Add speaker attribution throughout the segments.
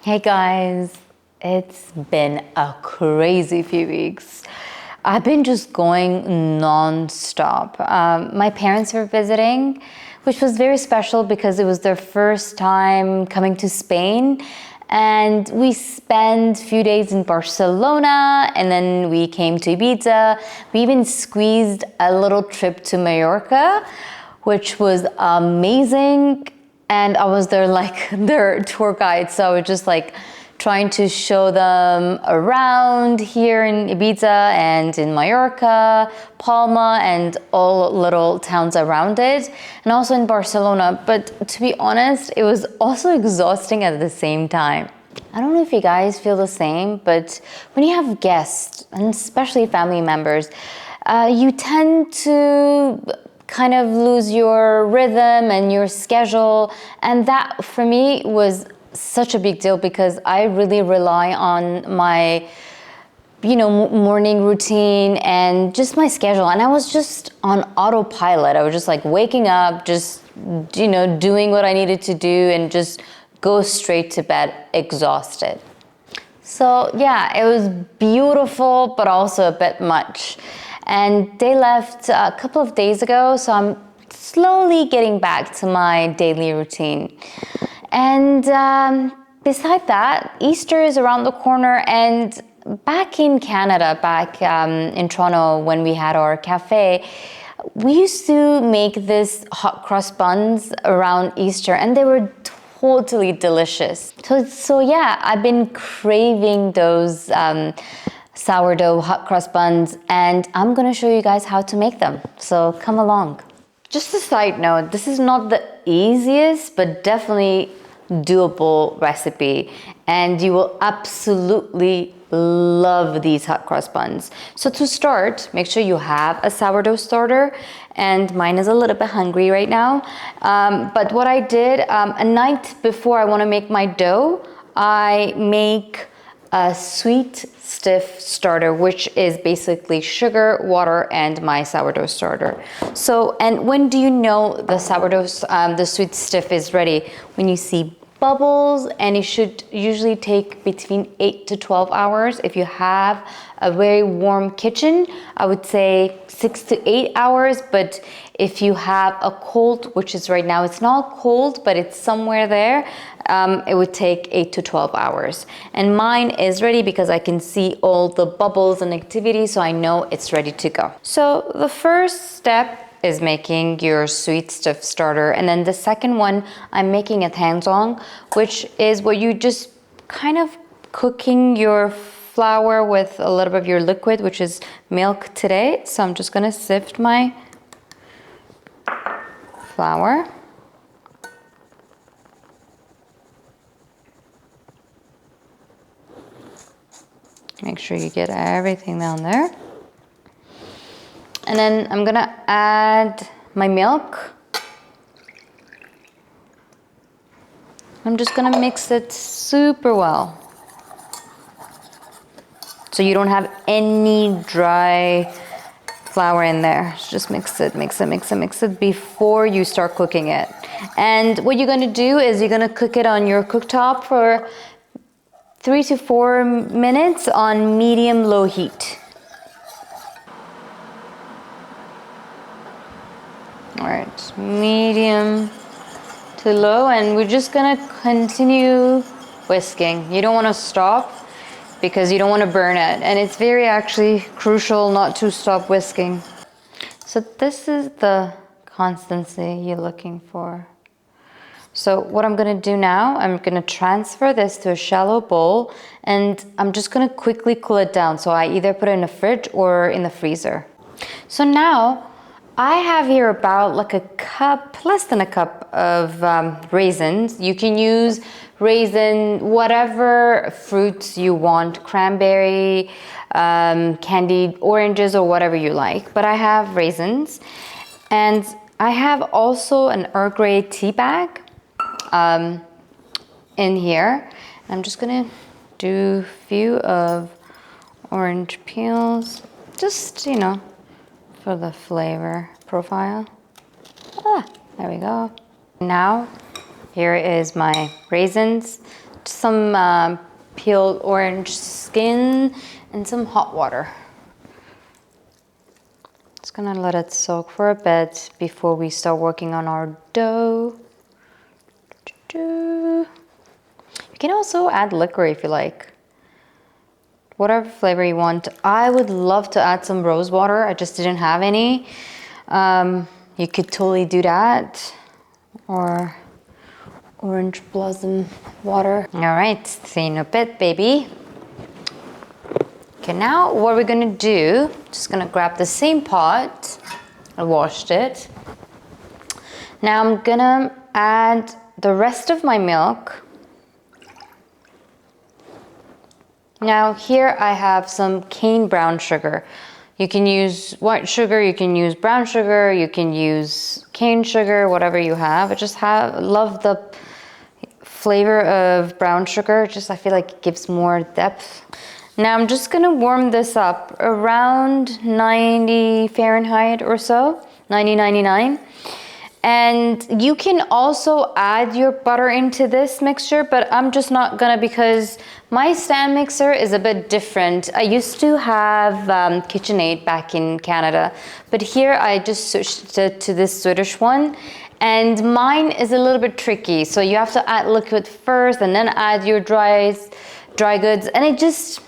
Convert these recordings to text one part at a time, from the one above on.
Speaker 1: Hey guys, it's been a crazy few weeks. I've been just going non-stop. My parents were visiting, which was very special because it was their first time coming to Spain. And we spent a few days in Barcelona and then we came to Ibiza. We even squeezed a little trip to Mallorca, which was amazing. And I was their tour guide, so I was just trying to show them around here in Ibiza and in Mallorca, Palma, and all little towns around it, and also in Barcelona. But to be honest, it was also exhausting at the same time. I don't know if you guys feel the same, but when you have guests, and especially family members, you tend to kind of lose your rhythm and your schedule, and that for me was such a big deal because I really rely on my morning routine and just my schedule, and I was just on autopilot. I was just waking up, just doing what I needed to do and just go straight to bed exhausted. So yeah, it was beautiful but also a bit much. And they left a couple of days ago, so I'm slowly getting back to my daily routine. And beside that, Easter is around the corner, and back in Canada, back in Toronto, when we had our cafe, we used to make this hot cross buns around Easter, and they were totally delicious. So yeah, I've been craving those sourdough hot cross buns, and I'm gonna show you guys how to make them, so come along. Just a side note, this is not the easiest but definitely doable recipe, and you will absolutely love these hot cross buns. So to start, make sure you have a sourdough starter, and mine is a little bit hungry right now, but what I did a night before I want to make my dough, I make a sweet stiff starter, which is basically sugar, water, and my sourdough starter. So, and when do you know the sourdough, the sweet stiff is ready? When you see bubbles, and it should usually take between 8 to 12 hours. If you have a very warm kitchen, I would say 6 to 8 hours, but if you have a cold, which is right now, it's not cold, but it's somewhere there, it would take 8 to 12 hours. And mine is ready because I can see all the bubbles and activity, so I know it's ready to go. So the first step is making your sweet stiff starter, and then the second one, I'm making a Tangzhong, which is where you just kind of cooking your flour with a little bit of your liquid, which is milk today. So I'm just gonna sift my flour. Make sure you get everything down there. And then I'm gonna add my milk. I'm just gonna mix it super well, so you don't have any dry flour in there. Just mix it before you start cooking it. And what you're gonna do is you're gonna cook it on your cooktop for 3 to 4 minutes on medium-low heat. All right, medium to low, and we're just gonna continue whisking. You don't wanna stop because you don't wanna burn it, and it's very actually crucial not to stop whisking. So this is the consistency you're looking for. So what I'm gonna do now, I'm gonna transfer this to a shallow bowl, and I'm just gonna quickly cool it down. So I either put it in the fridge or in the freezer. So now, I have here about a cup, less than a cup of raisins. You can use raisin, whatever fruits you want, cranberry, candied oranges, or whatever you like. But I have raisins. And I have also an Earl Grey tea bag in here. I'm just gonna do a few of orange peels, just, for the flavor profile. There we go. Now, here is my raisins. some peeled orange skin and some hot water. Just gonna let it soak for a bit before we start working on our dough. You can also add liquor if you like. Whatever flavor you want. I would love to add some rose water. I just didn't have any. You could totally do that. Or orange blossom water. All right, see you in a bit, baby. Okay, now what we're gonna do, just gonna grab the same pot. I washed it. Now I'm gonna add the rest of my milk. Now here I have some cane brown sugar. You can use white sugar, you can use brown sugar, you can use cane sugar, whatever you have. I just love the flavor of brown sugar. Just I feel like it gives more depth. Now I'm just gonna warm this up around 90 Fahrenheit or so, 90-99. And you can also add your butter into this mixture, but I'm just not gonna because my stand mixer is a bit different. I used to have KitchenAid back in Canada, but here I just switched to this Swedish one. And mine is a little bit tricky. So you have to add liquid first and then add your dry goods. And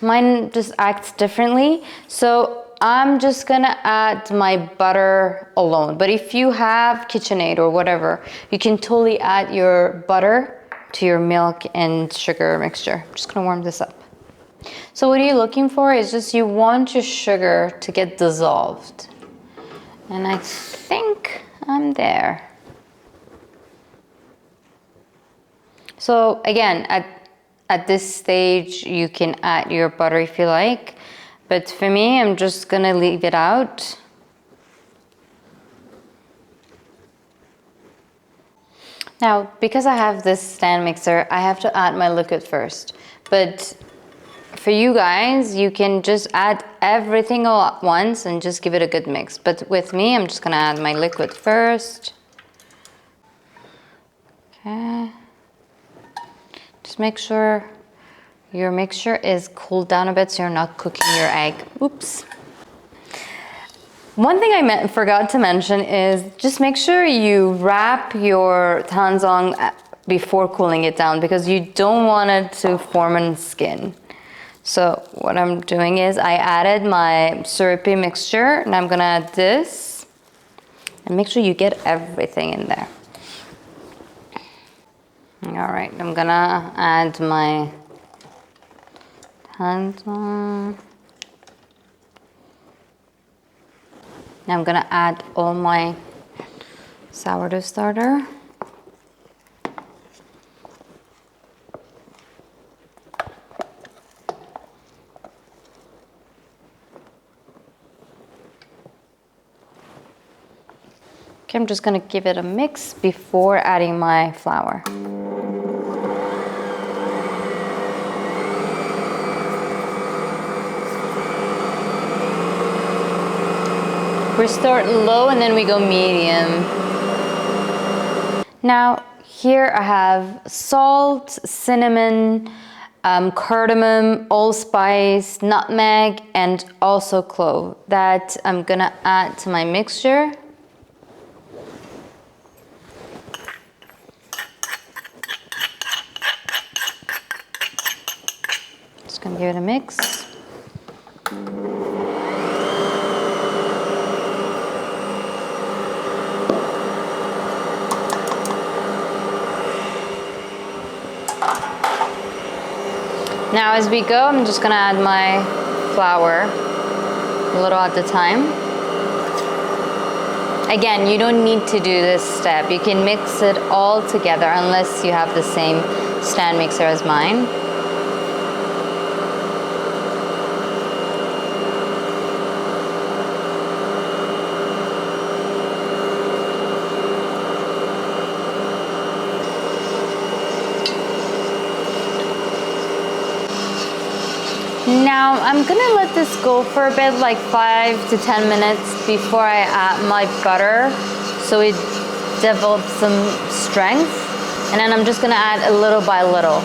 Speaker 1: mine just acts differently. So I'm just gonna add my butter alone. But if you have KitchenAid or whatever, you can totally add your butter to your milk and sugar mixture. I'm just gonna warm this up. So what you're looking for is just you want your sugar to get dissolved. And I think I'm there. So again, at this stage, you can add your butter if you like. But for me, I'm just gonna leave it out. Now, because I have this stand mixer, I have to add my liquid first. But for you guys, you can just add everything all at once and just give it a good mix. But with me, I'm just gonna add my liquid first. Okay. Just make sure your mixture is cooled down a bit so you're not cooking your egg. Oops. One thing I forgot to mention is just make sure you wrap your Tangzhong before cooling it down because you don't want it to form a skin. So what I'm doing is I added my syrupy mixture and I'm gonna add this and make sure you get everything in there. All right, I'm gonna add my Tangzhong. Now I'm gonna add all my sourdough starter. Okay, I'm just gonna give it a mix before adding my flour. We start low and then we go medium. Now here I have salt, cinnamon, cardamom, allspice, nutmeg, and also clove that I'm gonna add to my mixture. Just gonna give it a mix. Now as we go, I'm just gonna add my flour a little at a time. Again, you don't need to do this step. You can mix it all together unless you have the same stand mixer as mine. Now I'm gonna let this go for a bit, like 5 to 10 minutes before I add my butter so it develops some strength. And then I'm just gonna add a little by little.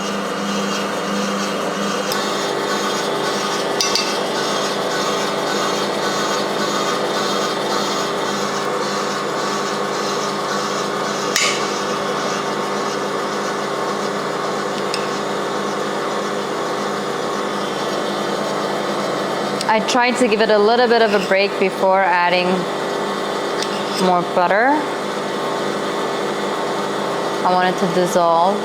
Speaker 1: I tried to give it a little bit of a break before adding more butter. I want it to dissolve.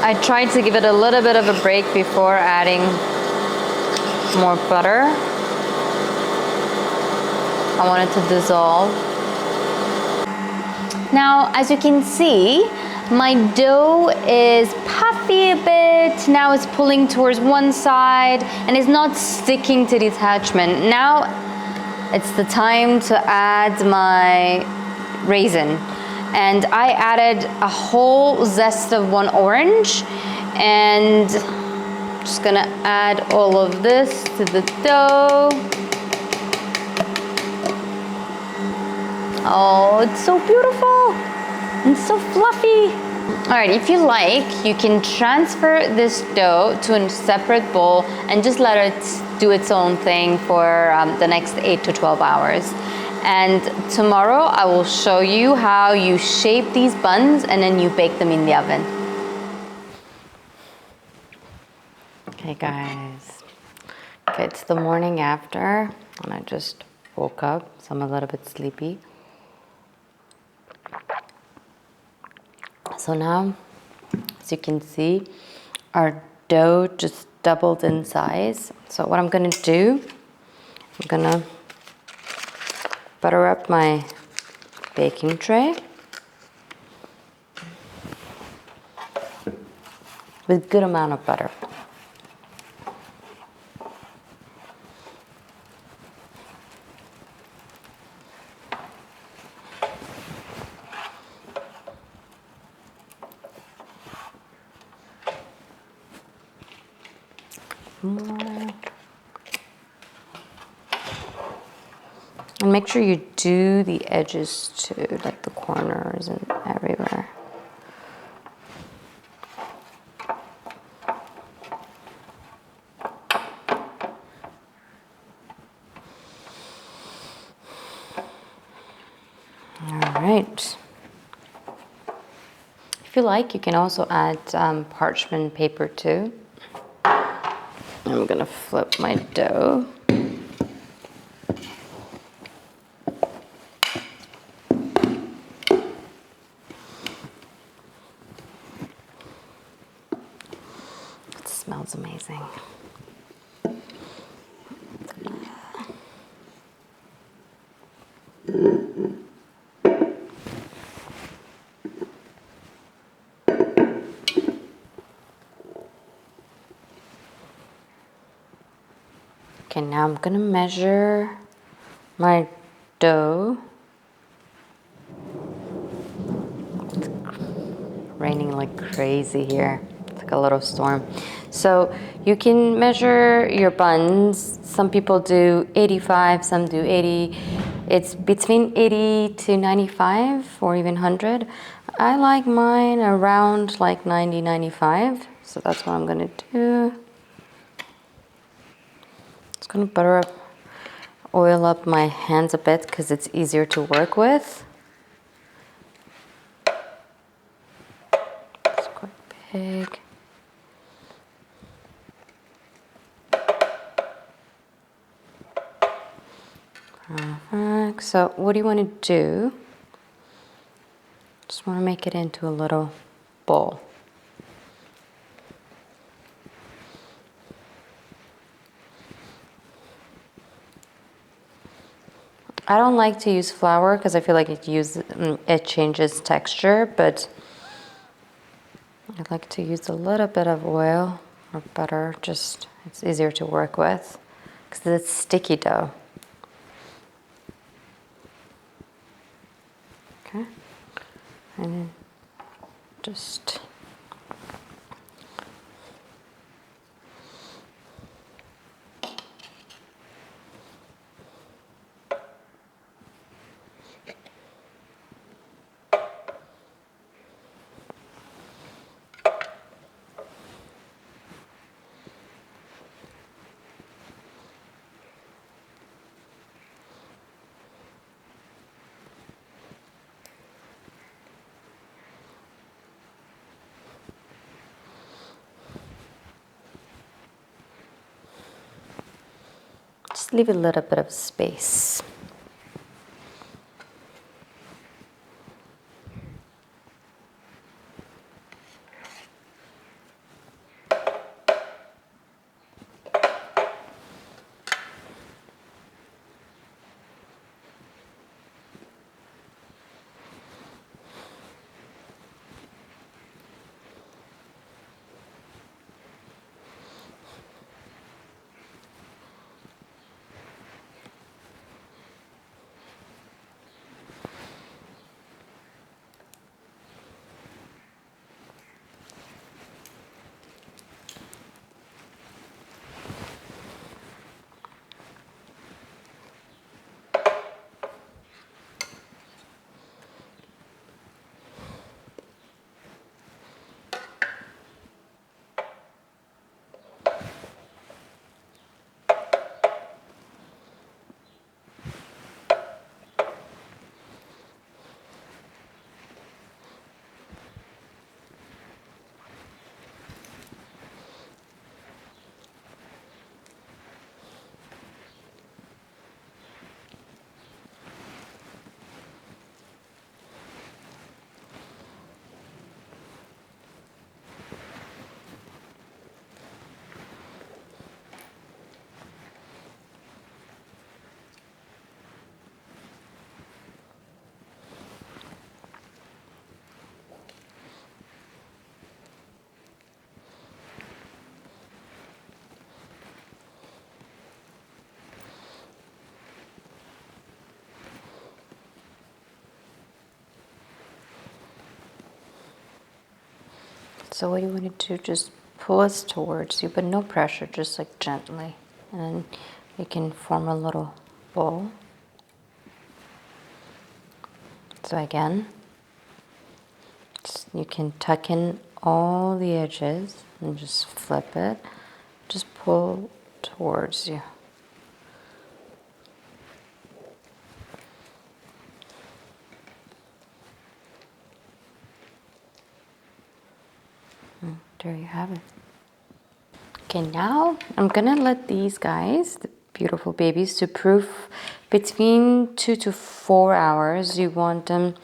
Speaker 1: I tried to give it a little bit of a break before adding more butter. I want it to dissolve. Now, as you can see, my dough is puffy a bit. Now it's pulling towards one side and it's not sticking to the attachment. Now it's the time to add my raisin. And I added a whole zest of one orange, and just gonna add all of this to the dough. Oh, it's so beautiful and so fluffy. All right, if you like, you can transfer this dough to a separate bowl and just let it do its own thing for the next 8 to 12 hours. And tomorrow I will show you how you shape these buns and then you bake them in the oven. Okay guys, okay, it's the morning after and I just woke up, so I'm a little bit sleepy. So now, as you can see, our dough just doubled in size. So what I'm gonna do, I'm gonna butter up my baking tray with a good amount of butter. More. And make sure you do the edges too, like the corners and everywhere. All right. If you like, you can also add parchment paper too. I'm gonna flip my dough. It smells amazing. Okay, now I'm gonna measure my dough. It's raining like crazy here. It's like a little storm. So you can measure your buns. Some people do 85, some do 80. It's between 80 to 95 or even 100. I like mine around like 90, 95. So that's what I'm gonna do. Just gonna butter up, oil up my hands a bit because it's easier to work with. It's quite big. Perfect. So what do you want to do? Just want to make it into a little bowl. I don't like to use flour because I feel like it changes texture, but I like to use a little bit of oil or butter, just it's easier to work with because it's sticky dough. Okay, and then just leave a little bit of space. So what you want to do, just pull us towards you, but no pressure, just like gently. And then you can form a little bowl. So again, you can tuck in all the edges and just flip it. Just pull towards you. There you have it. Okay, now I'm gonna let these guys, the beautiful babies, to proof between 2 to 4 hours. You want them,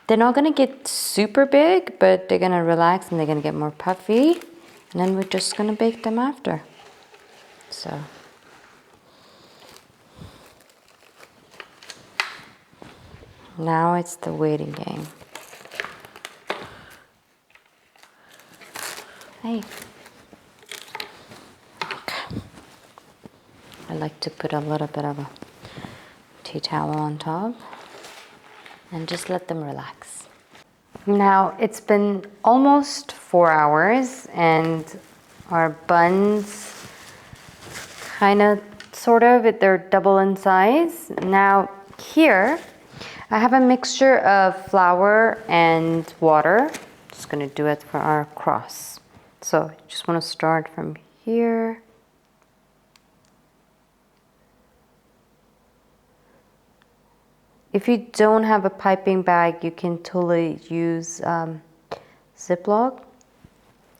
Speaker 1: they're not gonna get super big, but they're gonna relax and they're gonna get more puffy. And then we're just gonna bake them after. So. Now it's the waiting game. Hey. Okay. I like to put a little bit of a tea towel on top and just let them relax. Now it's been almost 4 hours and our buns they're double in size. Now here I have a mixture of flour and water. Just gonna do it for our cross. So just want to start from here. If you don't have a piping bag, you can totally use Ziploc.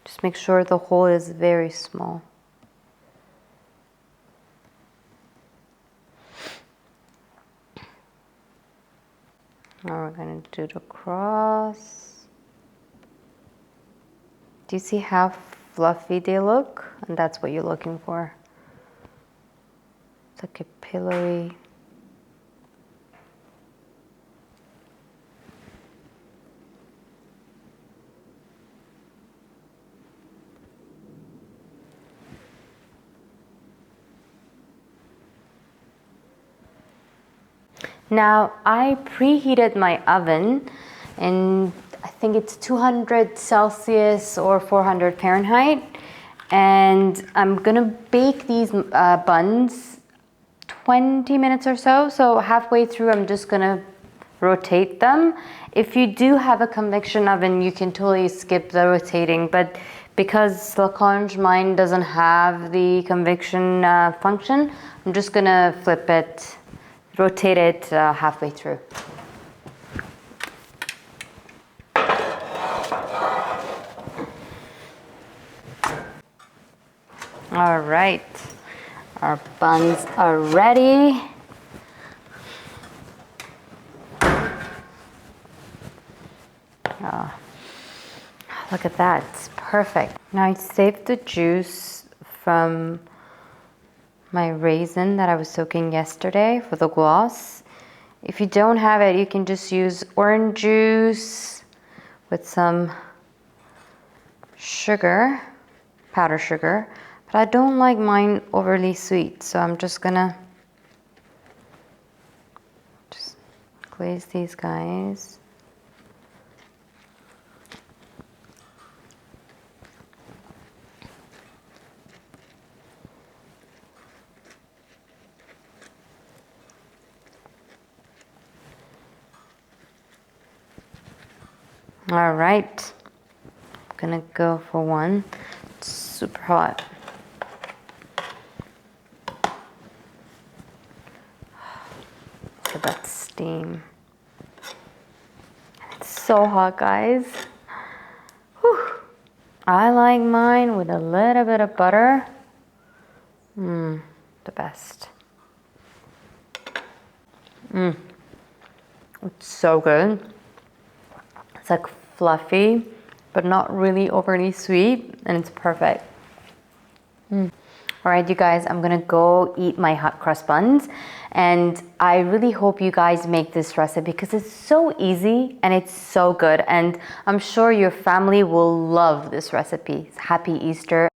Speaker 1: Just make sure the hole is very small. Now we're going to do the cross. Do you see how fluffy they look? And that's what you're looking for. It's like a pillowy. Now I preheated my oven and I think it's 200 Celsius or 400 Fahrenheit. And I'm gonna bake these buns 20 minutes or so. So halfway through, I'm just gonna rotate them. If you do have a convection oven, you can totally skip the rotating. But because Laconge mine doesn't have the convection function, I'm just gonna flip it, rotate it halfway through. All right, Our buns are ready. Oh, look at that, it's perfect. Now I saved the juice from my raisin that I was soaking yesterday for the gloss. If you don't have it, you can just use orange juice with some sugar, powdered sugar, but I don't like mine overly sweet, so I'm just gonna just glaze these guys. All right, I'm gonna go for one. It's super hot. Look at that steam. It's so hot, guys. Whew. I like mine with a little bit of butter. The best. It's so good. It's like fluffy, but not really overly sweet, and it's perfect. All right, you guys, I'm gonna go eat my hot cross buns, and I really hope you guys make this recipe because it's so easy and it's so good, and I'm sure your family will love this recipe. Happy Easter.